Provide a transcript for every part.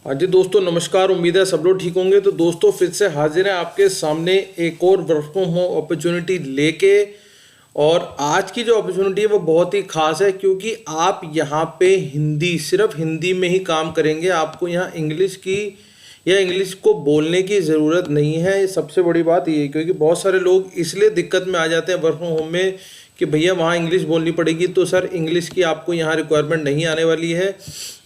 हाँ जी दोस्तों, नमस्कार। उम्मीद है सब लोग ठीक होंगे। तो दोस्तों फिर से हाजिर है आपके सामने एक और वर्क फ्रॉम होम अपॉर्चुनिटी लेके। और आज की जो अपॉर्चुनिटी है वो बहुत ही खास है, क्योंकि आप यहाँ पे हिंदी, सिर्फ हिंदी में ही काम करेंगे। आपको यहाँ इंग्लिश की या इंग्लिश को बोलने की ज़रूरत नहीं है। ये सबसे बड़ी बात ये है, क्योंकि बहुत सारे लोग इसलिए दिक्कत में आ जाते हैं वर्क फ्रॉम होम में कि भैया वहाँ इंग्लिश बोलनी पड़ेगी। तो सर, इंग्लिश की आपको यहाँ रिक्वायरमेंट नहीं आने वाली है।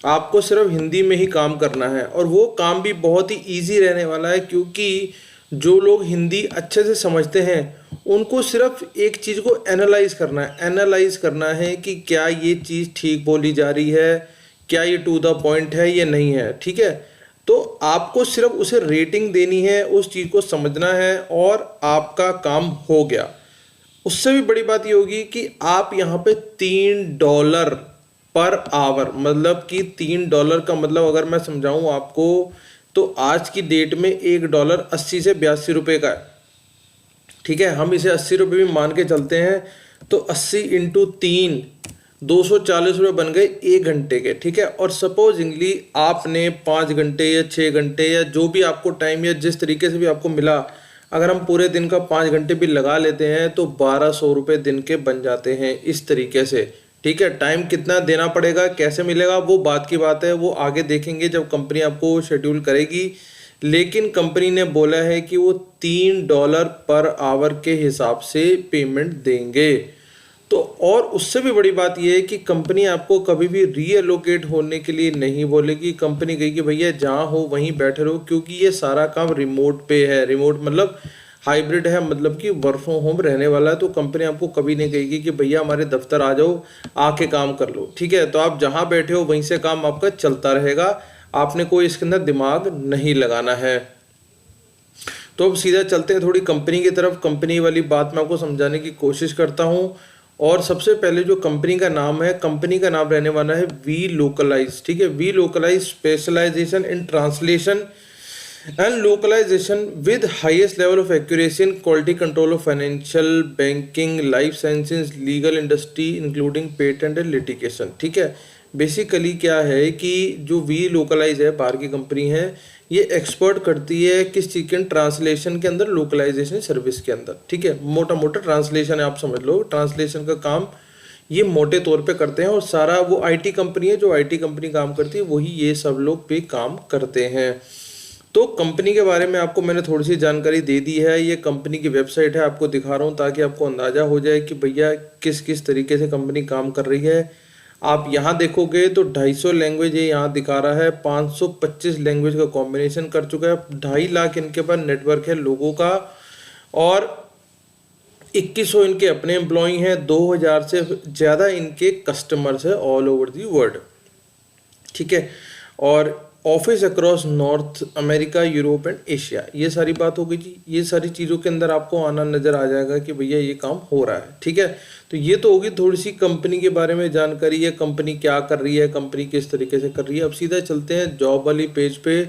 आपको सिर्फ हिंदी में ही काम करना है, और वो काम भी बहुत ही ईजी रहने वाला है, क्योंकि जो लोग हिंदी अच्छे से समझते हैं उनको सिर्फ एक चीज़ को एनालाइज करना है। एनालाइज करना है कि क्या ये चीज़ ठीक बोली जा रही है, क्या ये टू द पॉइंट है या नहीं है। ठीक है, तो आपको सिर्फ उसे रेटिंग देनी है, उस चीज़ को समझना है, और आपका काम हो गया। उससे भी बड़ी बात ये होगी कि आप यहाँ पे $3 पर आवर, मतलब कि $3 का मतलब अगर मैं समझाऊँ आपको, तो आज की डेट में $1 80 से 82 रुपये का है। ठीक है, हम इसे 80 रुपये भी मान के चलते हैं, तो 80 इंटू 3 240 रुपये बन गए 1 घंटे के। ठीक है, और सपोजिंगली आपने 5 घंटे या 6 घंटे या जो भी आपको टाइम या जिस तरीके से भी आपको मिला, अगर हम पूरे दिन का 5 घंटे भी लगा लेते हैं तो 1200 रुपये दिन के बन जाते हैं इस तरीके से। ठीक है, टाइम कितना देना पड़ेगा, कैसे मिलेगा, वो बात की बात है, वो आगे देखेंगे जब कंपनी आपको शेड्यूल करेगी। लेकिन कंपनी ने बोला है कि वो $3 पर आवर के हिसाब से पेमेंट देंगे। तो और उससे भी बड़ी बात यह है कि कंपनी आपको कभी भी रीएलोकेट होने के लिए नहीं बोलेगी। कंपनी कही कि भैया जहाँ हो वहीं बैठे रहो, क्योंकि ये सारा काम रिमोट पे है। रिमोट मतलब हाइब्रिड है, मतलब कि वर्क फ्रॉम होम रहने वाला है। तो कंपनी आपको कभी नहीं कहेगी कि भैया हमारे दफ्तर आ जाओ, आके काम कर लो। ठीक है, तो आप जहाँ बैठे हो वहीं से काम आपका चलता रहेगा। आपने कोई इसके अंदर दिमाग नहीं लगाना है। तो अब सीधा चलते हैं थोड़ी कंपनी की तरफ। कंपनी वाली बात मैं आपको समझाने की कोशिश करता हूँ। और सबसे पहले जो कंपनी का नाम है, कंपनी का नाम रहने वाला है वी लोकलाइज। ठीक है, we localize specialization in translation and localization with highest level of accuracy and quality control of financial, banking, life sciences, legal industry including patent and litigation. ठीक है, बेसिकली क्या है कि जो वी लोकलाइज है, बाहर की कंपनी है, ये एक्सपर्ट करती है किस चीज़ के, ट्रांसलेशन के अंदर, लोकलाइजेशन सर्विस के अंदर। ठीक है, मोटा मोटा ट्रांसलेशन है, आप समझ लो। ट्रांसलेशन का काम ये मोटे तौर पे करते हैं, और सारा वो आईटी कंपनी है, जो आईटी कंपनी काम करती है वही ये सब लोग पे काम करते हैं। तो कंपनी के बारे में आपको मैंने थोड़ी सी जानकारी दे दी है। ये कंपनी की वेबसाइट है, आपको दिखा रहा हूँ ताकि आपको अंदाज़ा हो जाए कि भैया किस किस तरीके से कंपनी काम कर रही है। आप यहाँ देखोगे तो 250 लैंग्वेज ये यहाँ दिखा रहा है, 525 लैंग्वेज का कॉम्बिनेशन कर चुका है, 2.5 लाख इनके पास नेटवर्क है लोगों का, और 2100 इनके अपने एम्प्लॉई हैं, 2000 से ज़्यादा इनके कस्टमर्स है ऑल ओवर दी वर्ल्ड। ठीक है, और office across north America, Europe and Asia. ये सारी बात हो गई जी। ये सारी चीज़ों के अंदर आपको आना नज़र आ जाएगा कि भैया ये काम हो रहा है। ठीक है, तो ये तो होगी थोड़ी सी कंपनी के बारे में जानकारी है, कंपनी क्या कर रही है, कंपनी किस तरीके से कर रही है। अब सीधा चलते हैं जॉब वाली पेज पे,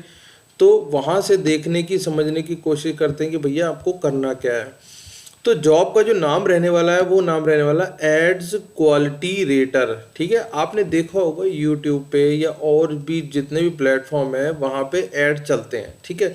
तो वहाँ से देखने की, समझने की कोशिश करते हैं कि भैया आपको करना क्या है। तो जॉब का जो नाम रहने वाला है वो नाम रहने वाला एड्स क्वालिटी रेटर। ठीक है, आपने देखा होगा यूट्यूब पे या और भी जितने भी प्लेटफॉर्म है वहाँ पे ऐड चलते हैं। ठीक है,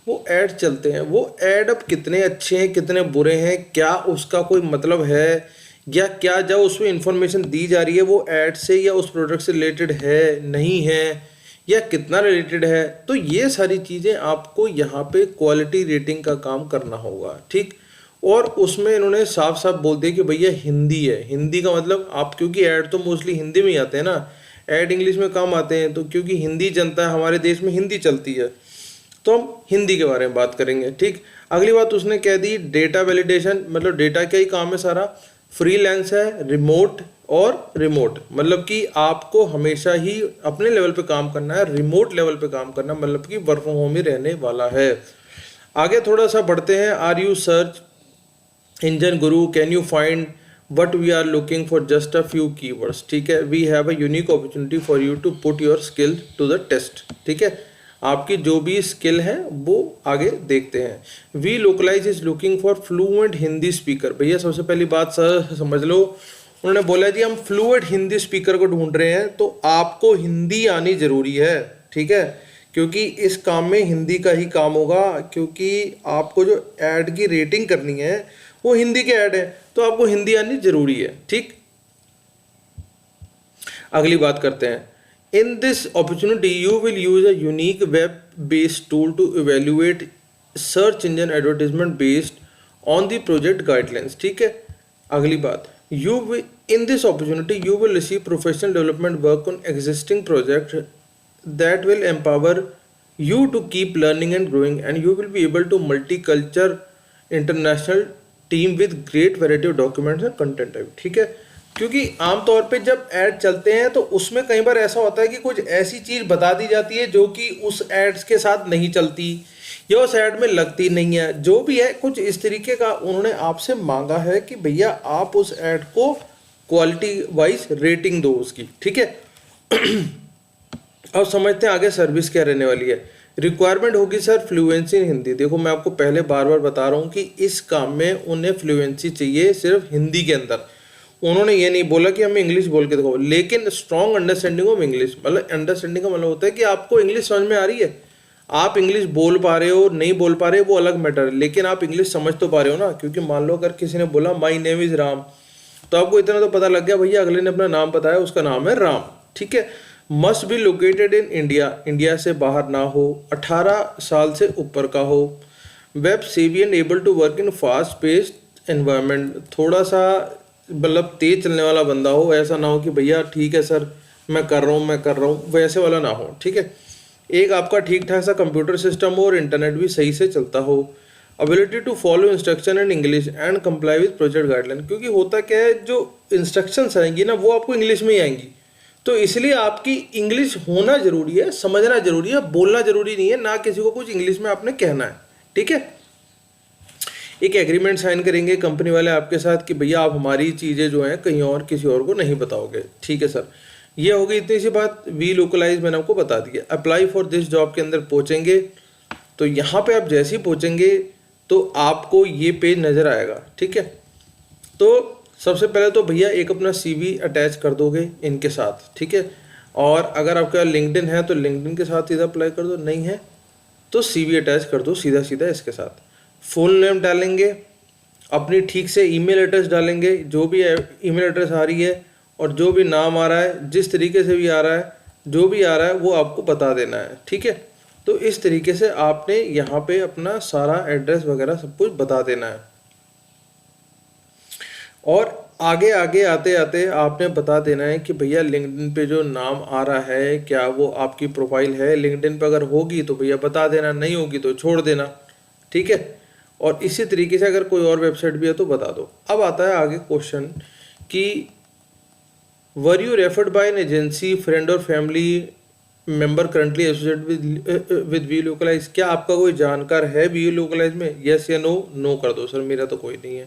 वो ऐड चलते हैं, वो ऐड अब कितने अच्छे हैं कितने बुरे हैं, क्या उसका कोई मतलब है, या क्या जो उसमें इंफॉर्मेशन दी जा रही है वो ऐड से या उस प्रोडक्ट से रिलेटेड है नहीं है, या कितना रिलेटेड है। तो ये सारी चीज़ें आपको यहाँ पे क्वालिटी रेटिंग का काम करना होगा। ठीक, और उसमें इन्होंने साफ साफ बोल दिया कि भैया हिंदी है। हिंदी का मतलब आप, क्योंकि ऐड तो मोस्टली हिंदी में ही आते हैं ना, ऐड इंग्लिश में कम आते हैं, तो क्योंकि हिंदी जनता है, हमारे देश में हिंदी चलती है, तो हम हिंदी के बारे में बात करेंगे। ठीक, अगली बात उसने कह दी डेटा वैलिडेशन, मतलब डेटा का ही काम है सारा, फ्रीलांस है, रिमोट, और रिमोट मतलब कि आपको हमेशा ही अपने लेवल पे काम करना है, रिमोट लेवल पे काम करना, मतलब कि वर्क फ्रॉम होम ही रहने वाला है। आगे थोड़ा सा बढ़ते हैं। Are you search engine guru, can you find what we are looking for just a few keywords. ठीक है, we have a unique opportunity for you to put your skill to the test. ठीक है, आपकी जो भी skill है वो आगे देखते हैं। We localize is looking for fluent Hindi speaker. भैया सबसे पहली बात सर समझ लो, उन्होंने बोला जी हम फ्लुएंट हिंदी स्पीकर को ढूंढ रहे हैं, तो आपको हिंदी आनी जरूरी है। ठीक है, क्योंकि इस काम में हिंदी का ही काम होगा, क्योंकि आपको जो ऐड की रेटिंग करनी है वो हिंदी के ऐड है, तो आपको हिंदी आनी जरूरी है। ठीक, अगली बात करते हैं। In this opportunity you will use a unique web based tool to evaluate search engine advertisement based on the project guidelines. ठीक है, अगली बात, in this opportunity you will receive professional development work on existing projects that will empower you to keep learning and growing, and you will be able to multicultural international team with great variety of documents and content type। ठीक है, क्योंकि आमतौर पे जब add चलते हैं तो उसमें कई बार ऐसा होता है कि कुछ ऐसी चीज़ बता दी जाती है जो कि उस एड्स के साथ नहीं चलती या उस ऐड में लगती नहीं है, जो भी है कुछ इस तरीके का उन्होंने आपसे मांगा है कि भैया आप उस ऐड को क्वालिटी वाइज रेटिंग दो उसकी। ठीक है, अब समझते हैं आगे सर्विस क्या रहने वाली है। रिक्वायरमेंट होगी सर फ्लुएंसी इन हिंदी। देखो मैं आपको पहले बार बार बता रहा हूँ कि इस काम में उन्हें फ्लुएंसी चाहिए सिर्फ हिंदी के अंदर। उन्होंने ये नहीं बोला कि हमें इंग्लिश बोल के दिखाओ, लेकिन स्ट्रॉन्ग अंडरस्टैंडिंग ऑफ इंग्लिश, मतलब अंडरस्टैंडिंग का मतलब होता है कि आपको इंग्लिश समझ में आ रही है, आप इंग्लिश बोल पा रहे हो नहीं बोल पा रहे वो अलग मैटर है, लेकिन आप इंग्लिश समझ तो पा रहे हो ना। क्योंकि मान लो अगर किसी ने बोला माई नेम इज़ राम, तो आपको इतना तो पता लग गया भैया अगले ने अपना नाम बताया उसका नाम है राम। ठीक है, must be located in India, India से बाहर ना हो, 18 साल से ऊपर का हो, web savvy and able to work in fast paced environment, थोड़ा सा मतलब तेज चलने वाला बंदा हो, ऐसा ना हो कि भैया ठीक है सर मैं कर रहा हूँ वैसे वाला ना हो। ठीक है, एक आपका ठीक ठाक सा कंप्यूटर सिस्टम हो और इंटरनेट भी सही से चलता हो, ability to follow instruction in English and comply with project guideline, क्योंकि होता क्या है जो इंस्ट्रक्शंस आएंगी ना वो आपको इंग्लिश में ही आएंगी, तो इसलिए आपकी इंग्लिश होना जरूरी है, समझना जरूरी है, बोलना जरूरी नहीं है, ना किसी को कुछ इंग्लिश में आपने कहना है। ठीक है, एक एग्रीमेंट साइन करेंगे कंपनी वाले आपके साथ कि भैया आप हमारी चीज़ें जो हैं कहीं और किसी और को नहीं बताओगे। ठीक है सर, ये होगी इतनी सी बात। वी लोकलाइज मैंने आपको बता दिया। अप्लाई फॉर दिस जॉब के अंदर पहुंचेंगे तो यहाँ पे आप जैसे ही पहुंचेंगे तो आपको ये पेज नज़र आएगा। ठीक है, तो सबसे पहले तो भैया एक अपना CV अटैच कर दोगे इनके साथ। ठीक है, और अगर आपका लिंक्डइन है तो लिंक्डइन के साथ सीधा अप्लाई कर दो, नहीं है तो CV अटैच कर दो सीधा सीधा इसके साथ। फुल नेम डालेंगे, अपनी ठीक से ईमेल एड्रेस डालेंगे, जो भी ईमेल एड्रेस आ रही है और जो भी नाम आ रहा है, जिस तरीके से भी आ रहा है, जो भी आ रहा है वो आपको बता देना है। ठीक है, तो इस तरीके से आपने यहाँ पे अपना सारा एड्रेस वगैरह सब कुछ बता देना है। और आगे आगे आते आते आपने बता देना है कि भैया लिंक्डइन पे जो नाम आ रहा है क्या वो आपकी प्रोफाइल है, लिंक्डइन पे अगर होगी तो भैया बता देना, नहीं होगी तो छोड़ देना। ठीक है, और इसी तरीके से अगर कोई और वेबसाइट भी है तो बता दो। अब आता है आगे क्वेश्चन कि were you referred by an agency, friend और family member currently associated with Welocalize, क्या आपका कोई जानकार है वी लोकलाइज में? यस या नो? नो कर दो सर, मेरा तो कोई नहीं है।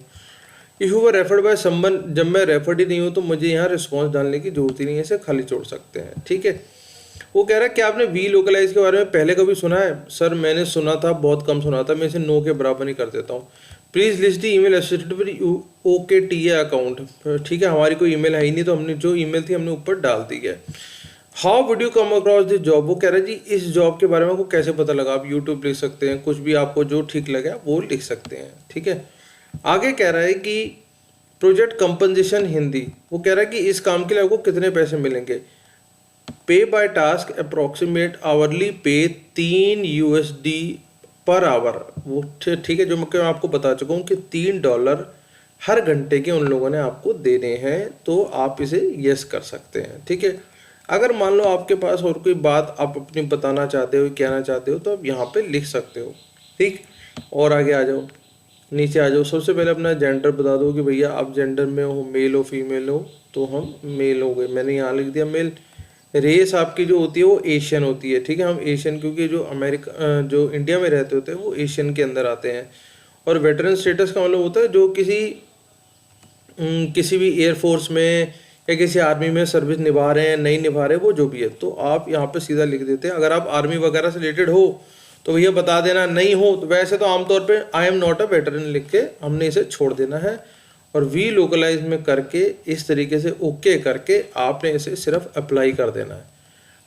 If you were referred by someone, जब मैं रेफर्ड ही नहीं हूँ तो मुझे यहाँ रिस्पॉन्स डालने की जरूरत ही नहीं है, इसे खाली छोड़ सकते हैं। ठीक है, वो कह रहा है कि आपने वी लोकलाइज के बारे में पहले कभी सुना है? सर मैंने सुना था, बहुत कम सुना था, मैं इसे नो के बराबर ही कर देता हूँ। Please list the email associated with OKTA account. ठीक है, हमारी कोई ईमेल है ही नहीं तो हमने जो ईमेल थी हमने ऊपर डाल दी है। How would you come across this job, वो कह रहा है जी इस जॉब के बारे में आपको कैसे पता लगा? आप यूट्यूब लिख सकते हैं, कुछ भी आपको जो ठीक लगे वो लिख सकते हैं। ठीक है, आगे कह रहा है कि प्रोजेक्ट कंपनसेशन हिंदी, वो कह रहा है कि इस काम के लिए आपको कितने पैसे मिलेंगे? पे बाय टास्क अप्रोक्सीमेट आवरली पे $3 पर आवर। वो ठीक है, जो मैं आपको बता चुका हूँ कि $3 हर घंटे के उन लोगों ने आपको देने हैं, तो आप इसे यस कर सकते हैं। ठीक है, अगर मान लो आपके पास और कोई बात आप अपनी बताना चाहते हो, कहना चाहते हो, तो आप यहाँ पे लिख सकते हो। ठीक, और आगे आ जाओ, नीचे आ जाओ। सबसे पहले अपना जेंडर बता दो कि भैया आप जेंडर में हो, मेल हो फीमेल हो, तो हम मेल हो गए, मैंने यहाँ लिख दिया मेल। रेस आपकी जो होती है वो एशियन होती है। ठीक है, हम एशियन, क्योंकि जो अमेरिका जो इंडिया में रहते होते हैं वो एशियन के अंदर आते हैं। और वेटरन स्टेटस का मतलब होता है जो किसी भी एयरफोर्स में या किसी आर्मी में सर्विस निभा रहे हैं, नहीं निभा रहे, वो जो भी है, तो आप यहाँ पे सीधा लिख देते हैं। अगर आप आर्मी वगैरह से रिलेटेड हो तो भैया बता देना, नहीं हो तो वैसे तो आमतौर पे I am not a veteran लिख के हमने इसे छोड़ देना है। और वी लोकलाइज में करके इस तरीके से ओके करके आपने इसे सिर्फ अप्लाई कर देना है।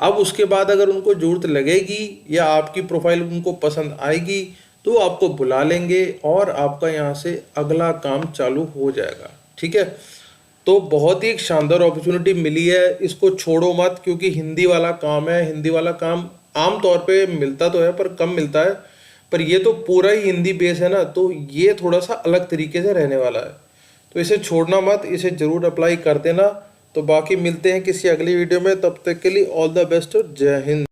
अब उसके बाद अगर उनको ज़रूरत लगेगी या आपकी प्रोफाइल उनको पसंद आएगी तो वो आपको बुला लेंगे और आपका यहाँ से अगला काम चालू हो जाएगा। ठीक है, तो बहुत ही एक शानदार अपॉर्चुनिटी मिली है, इसको छोड़ो मत, क्योंकि हिंदी वाला काम है। हिंदी वाला काम आम तौर पे मिलता तो है पर कम मिलता है, पर ये तो पूरा ही हिंदी बेस है ना, तो ये थोड़ा सा अलग तरीके से रहने वाला है। तो इसे छोड़ना मत, इसे ज़रूर अप्लाई कर देना। तो बाकी मिलते हैं किसी अगली वीडियो में, तब तक के लिए ऑल द बेस्ट, जय हिंद।